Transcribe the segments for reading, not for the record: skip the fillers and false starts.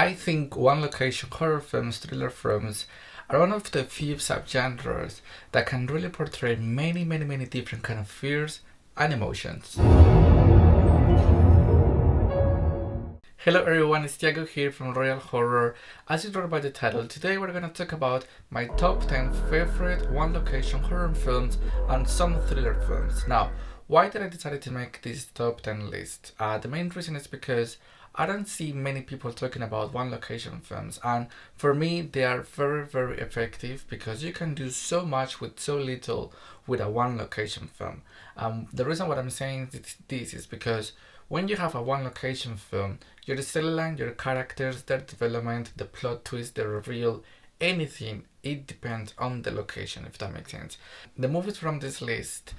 I think one location horror films, thriller films are one of the few subgenres that can really portray many different kind of fears and emotions. Hello everyone, it's Tiago here from Royal Horror. As you read by the title, today we're going to talk about my top 10 favorite one location horror films and some thriller films. Now, why did I decide to make this top 10 list? The main reason is because I don't see many people talking about one location films, and for me they are very effective because you can do so much with so little with a one location film. The reason why I'm saying this is because when you have a one location film, your storyline, your characters, their development, the plot twist, the reveal, anything, it depends on the location, if that makes sense. The movies from this list,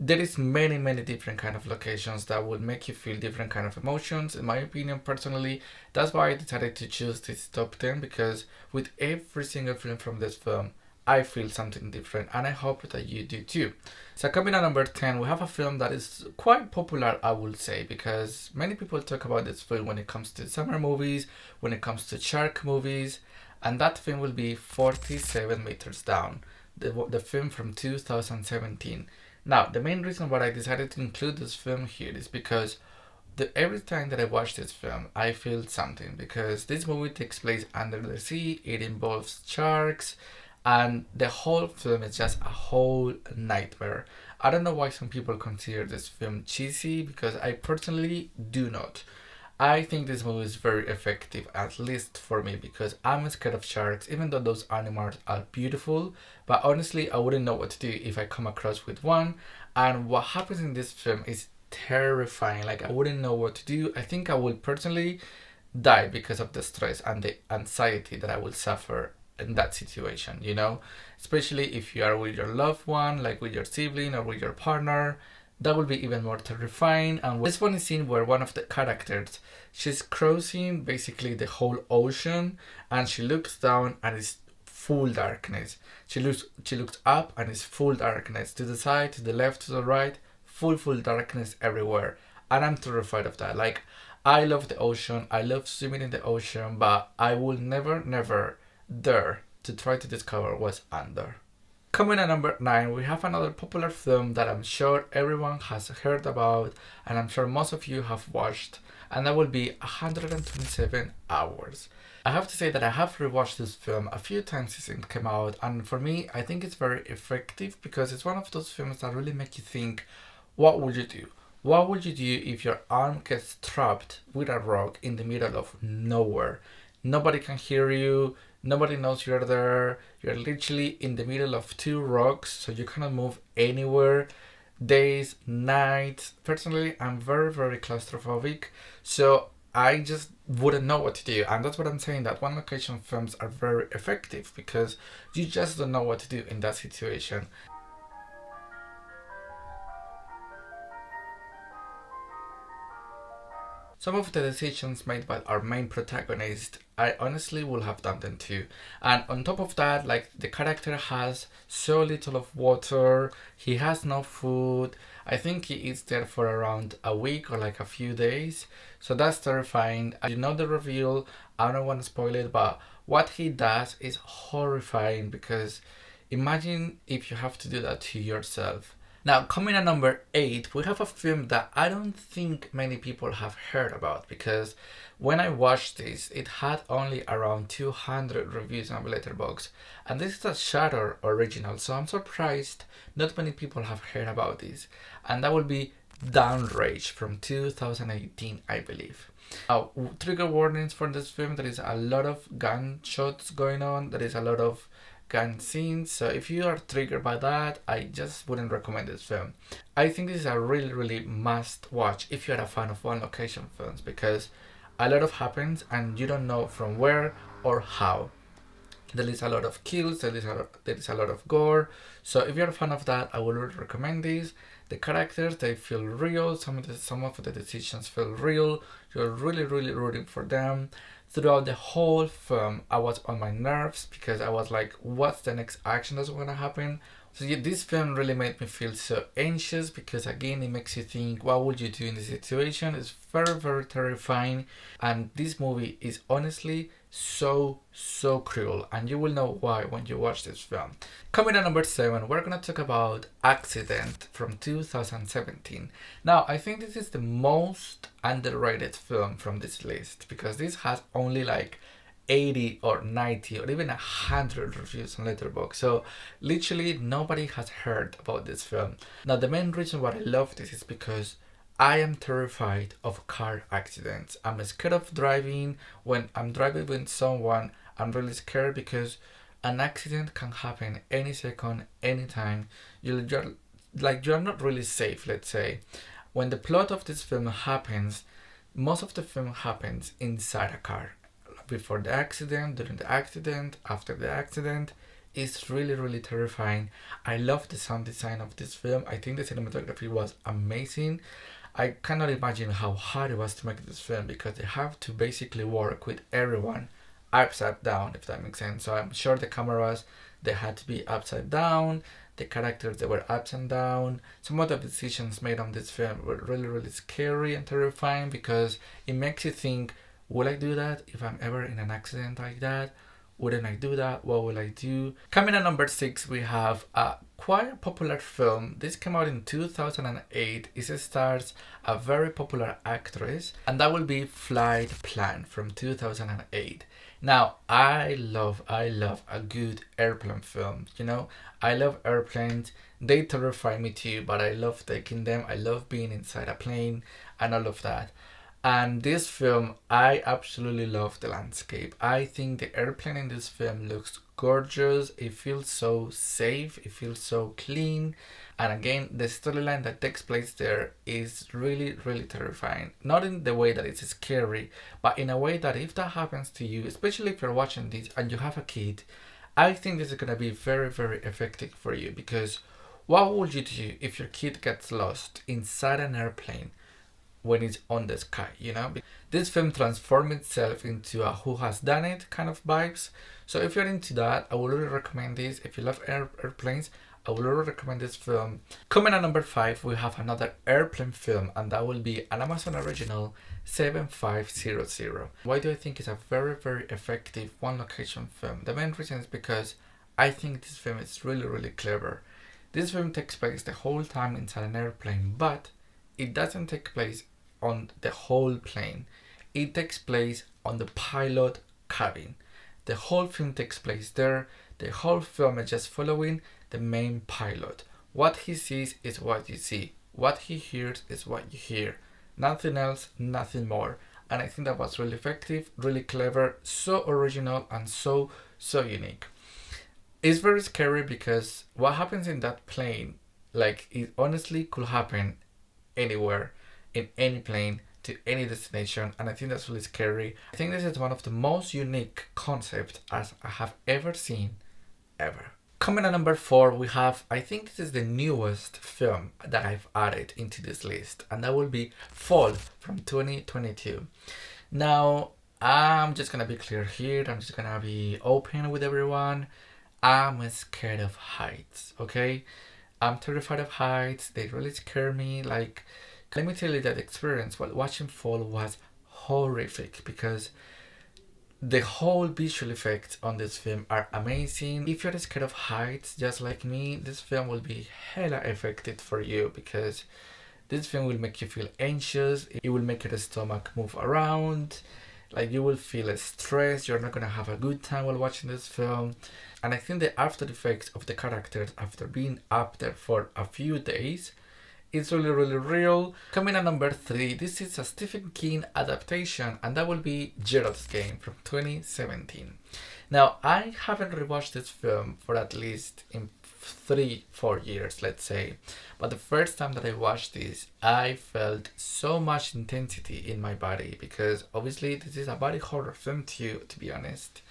there is many different kind of locations that will make you feel different kind of emotions. In my opinion, personally, that's why I decided to choose this top 10, because with every single film from this film, I feel something different, and I hope that you do too. So coming at number 10, we have a film that is quite popular, I would say, because many people talk about this film when it comes to summer movies, when it comes to shark movies, and that film will be 47 Meters Down, the film from 2017. Now, the main reason why I decided to include this film here is because every time that I watch this film, I feel something, because this movie takes place under the sea, it involves sharks, and the whole film is just a whole nightmare. I don't know why some people consider this film cheesy, because I personally do not. I think this movie is very effective, at least for me, because I'm scared of sharks, even though those animals are beautiful. But honestly, I wouldn't know what to do if I come across with one. And what happens in this film is terrifying. Like, I wouldn't know what to do. I think I will personally die because of the stress and the anxiety that I will suffer in that situation, you know? Especially if you are with your loved one, like with your sibling or with your partner. That will be even more terrifying. And this one is scene where one of the characters, she's crossing basically the whole ocean, and she looks down and it's full darkness. She looks up and it's full darkness. To the side, to the left, to the right, full darkness everywhere. And I'm terrified of that. Like, I love the ocean, I love swimming in the ocean, but I will never dare to try to discover what's under. Coming at number 9, we have another popular film that I'm sure everyone has heard about, and I'm sure most of you have watched, and that will be 127 Hours. I have to say that I have rewatched this film a few times since it came out, and for me, I think it's very effective because it's one of those films that really make you think, what would you do? What would you do if your arm gets trapped with a rock in the middle of nowhere? Nobody can hear you. Nobody knows you're there. You're literally in the middle of two rocks, so you cannot move anywhere. Days, nights. Personally, I'm very claustrophobic, so I just wouldn't know what to do. And that's what I'm saying, that one location films are very effective because you just don't know what to do in that situation. Some of the decisions made by our main protagonist, I honestly would have done them too. And on top of that, like, the character has so little of water, he has no food. I think he eats there for around a week or like a few days. So that's terrifying. You know the reveal, I don't want to spoil it, but what he does is horrifying, because imagine if you have to do that to yourself. Now, coming at number 8, we have a film that I don't think many people have heard about, because when I watched this, it had only around 200 reviews on Letterboxd, and this is a Shutter original, so I'm surprised not many people have heard about this, and that will be Downrange from 2018, I believe. Now, trigger warnings for this film: there is a lot of gunshots going on, there is a lot of gun scenes, so if you are triggered by that, I just wouldn't recommend this film. I think this is a really must watch if you're a fan of one location films, because a lot of happens and you don't know from where or how. There is a lot of kills, there is a lot of gore, so if you're a fan of that, I would recommend this. The characters, they feel real, some of the decisions feel real, you're really rooting for them. Throughout the whole film, I was on my nerves because I was like, what's the next action that's going to happen? So yeah, this film really made me feel so anxious because again it makes you think what would you do in this situation. It's very very terrifying, and this movie is honestly so cruel, and you will know why when you watch this film. Coming at number 7, we're gonna talk about Accident from 2017. Now I think this is the most underrated film from this list because this has only like 80 or 90 or even 100 reviews on Letterboxd. So literally nobody has heard about this film. Now the main reason why I love this is because I am terrified of car accidents. I'm scared of driving. When I'm driving with someone, I'm really scared because an accident can happen any second, anytime. You're not really safe, let's say. When the plot of this film happens, most of the film happens inside a car. Before the accident, during the accident, after the accident. It's really terrifying. I love the sound design of this film. I think the cinematography was amazing. I cannot imagine how hard it was to make this film because they have to basically work with everyone upside down, if that makes sense. So I'm sure the cameras, they had to be upside down, the characters, they were upside down. Some of the decisions made on this film were really scary and terrifying because it makes you think, will I do that if I'm ever in an accident like that? Wouldn't I do that? What will I do? Coming at number 6, we have a quite popular film. This came out in 2008. It stars a very popular actress, and that will be Flight Plan from 2008. Now, I love a good airplane film. You know, I love airplanes. They terrify me too, but I love taking them. I love being inside a plane and all of that. And this film, I absolutely love the landscape. I think the airplane in this film looks gorgeous. It feels so safe. It feels so clean. And again, the storyline that takes place there is really terrifying. Not in the way that it's scary, but in a way that if that happens to you, especially if you're watching this and you have a kid, I think this is going to be very effective for you because what would you do if your kid gets lost inside an airplane when it's on the sky, you know? This film transformed itself into a who has done it kind of vibes. So if you're into that, I would really recommend this. If you love airplanes, I would really recommend this film. Coming at number 5, we have another airplane film, and that will be an Amazon original, 7500. Why do I think it's a very effective one location film? The main reason is because I think this film is really clever. This film takes place the whole time inside an airplane, but it doesn't take place on the whole plane. It takes place on the pilot cabin. The whole film takes place there. The whole film is just following the main pilot. What he sees is what you see. What he hears is what you hear. Nothing else, nothing more. And I think that was really effective, really clever, so original and so unique. It's very scary because what happens in that plane, like, it honestly could happen anywhere, in any plane, to any destination, and I think that's really scary. I think this is one of the most unique concepts as I have ever seen, ever. Coming at number 4, we have, I think this is the newest film that I've added into this list, and that will be Fall from 2022. Now, I'm just gonna be clear here, I'm just gonna be open with everyone. I'm scared of heights, okay? I'm terrified of heights. They really scare me. Like, let me tell you that experience while watching Fall was horrific because the whole visual effects on this film are amazing. If you're scared of heights, just like me, this film will be hella effective for you because this film will make you feel anxious. It will make your stomach move around. Like, you will feel stressed. You're not gonna have a good time while watching this film. And I think the after effects of the characters after being up there for a few days is really real. Coming at number 3, this is a Stephen King adaptation, and that will be Gerald's Game from 2017. Now, I haven't rewatched this film for at least in 3-4 years, let's say. But the first time that I watched this, I felt so much intensity in my body because obviously this is a body horror film too, to be honest.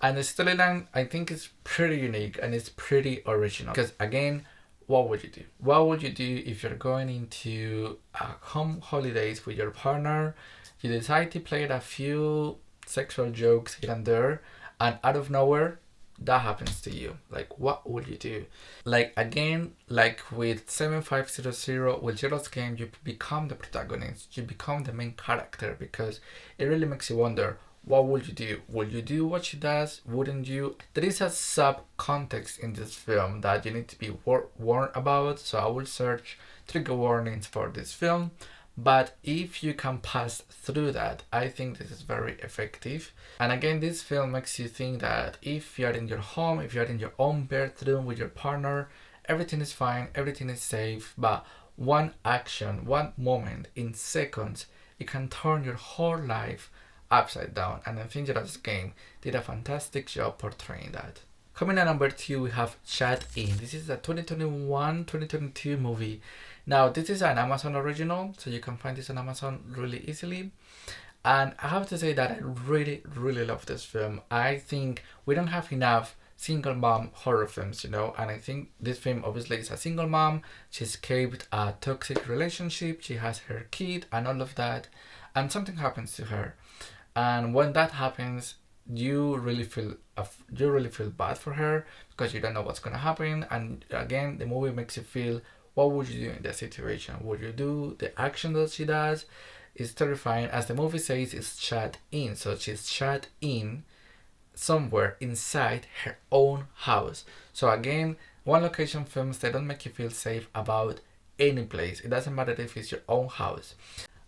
And the storyline, I think, is pretty unique and it's pretty original. Because again, what would you do? What would you do if you're going into home holidays with your partner? You decide to play a few sexual jokes here and there, and out of nowhere, that happens to you, like what would you do? Like again, like with 7500 with Gerald's Game, you become the protagonist, you become the main character, because it really makes you wonder, what would you do? Would you do what she does? Wouldn't you? There is a sub context in this film that you need to be warned about, so I will search trigger warnings for this film. But if you can pass through that, I think this is very effective. And again, this film makes you think that if you're in your home, if you're in your own bedroom with your partner, everything is fine, everything is safe, but one action, one moment in seconds, it can turn your whole life upside down. And I think Gerald's Game did a fantastic job portraying that. Coming at number 2, we have Shut In. This is a 2021-2022 movie. Now, this is an Amazon original, so you can find this on Amazon really easily. And I have to say that I really, really love this film. I think we don't have enough single mom horror films, and I think this film obviously is a single mom. She escaped a toxic relationship, she has her kid and all of that, and something happens to her. And when that happens, you really feel bad for her, because you don't know what's gonna happen. And again, the movie makes you feel, what would you do in that situation? Would you do the action that she does? It's terrifying. As the movie says, it's shut in, so she's shut in somewhere inside her own house. So again, one location films, they don't make you feel safe about any place. It doesn't matter if it's your own house.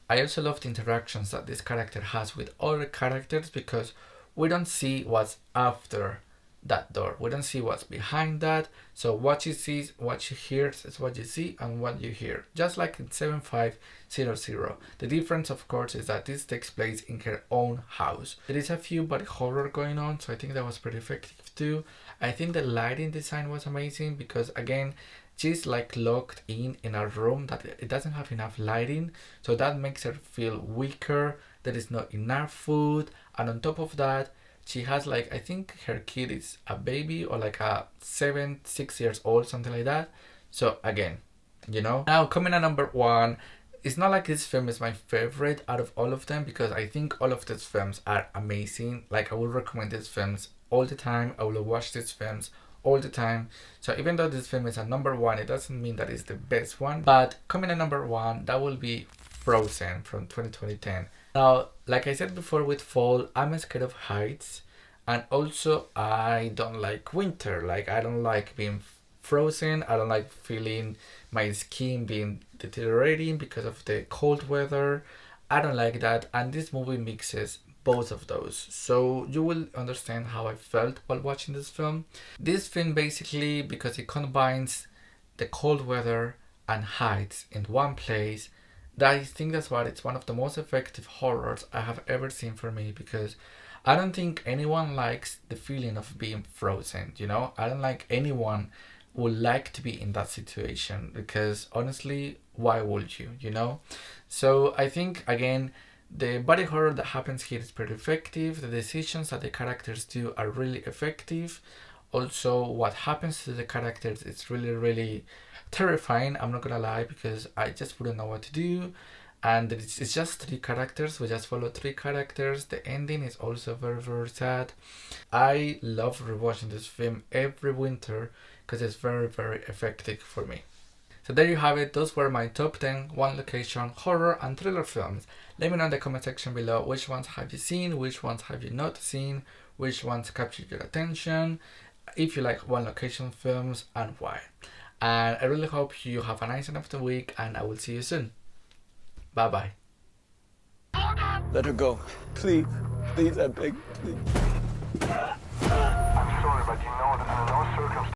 I also love the interactions that this character has with other characters, because we don't see what's after that door. We don't see what's behind that. So what she sees, what she hears is what you see and what you hear. Just like in 7500. The difference, of course, is that this takes place in her own house. There is a few body horror going on, so I think that was pretty effective too. I think the lighting design was amazing, because again, she's like locked in a room that it doesn't have enough lighting, so that makes her feel weaker. There is not enough food, and on top of that, she has like, I think her kid is a baby, or like a 6 years old, something like that. So again, Now coming at number 1, it's not like this film is my favorite out of all of them, because I think all of these films are amazing. Like, I would recommend these films all the time. I will watch these films all the time. So even though this film is a number 1, it doesn't mean that it's the best one. But coming at number 1, that will be Frozen from 2010. Now, like I said before with fall, I'm scared of heights, and also I don't like winter. Like, I don't like being frozen. I don't like feeling my skin being deteriorating because of the cold weather. I don't like that, and this movie mixes both of those, so you will understand how I felt while watching this film. This film basically, because it combines the cold weather and heights in one place, I think that's why it's one of the most effective horrors I have ever seen for me, because I don't think anyone likes the feeling of being frozen, I don't like anyone would like to be in that situation, because honestly, why would you, So I think, again, the body horror that happens here is pretty effective. The decisions that the characters do are really effective. Also, what happens to the characters is really, really terrifying. I'm not gonna lie, because I just wouldn't know what to do. And it's just 3 characters. We just follow 3 characters. The ending is also very, very sad. I love rewatching this film every winter, because it's very, very effective for me. So there you have it. Those were my top 10 one location horror and thriller films. Let me know in the comment section below which ones have you seen, which ones have you not seen, which ones captured your attention, if you like one location films, and why. And I really hope you have a nice end of the week, and I will see you soon. Bye bye. Let her go. Please. Please, I beg. Please.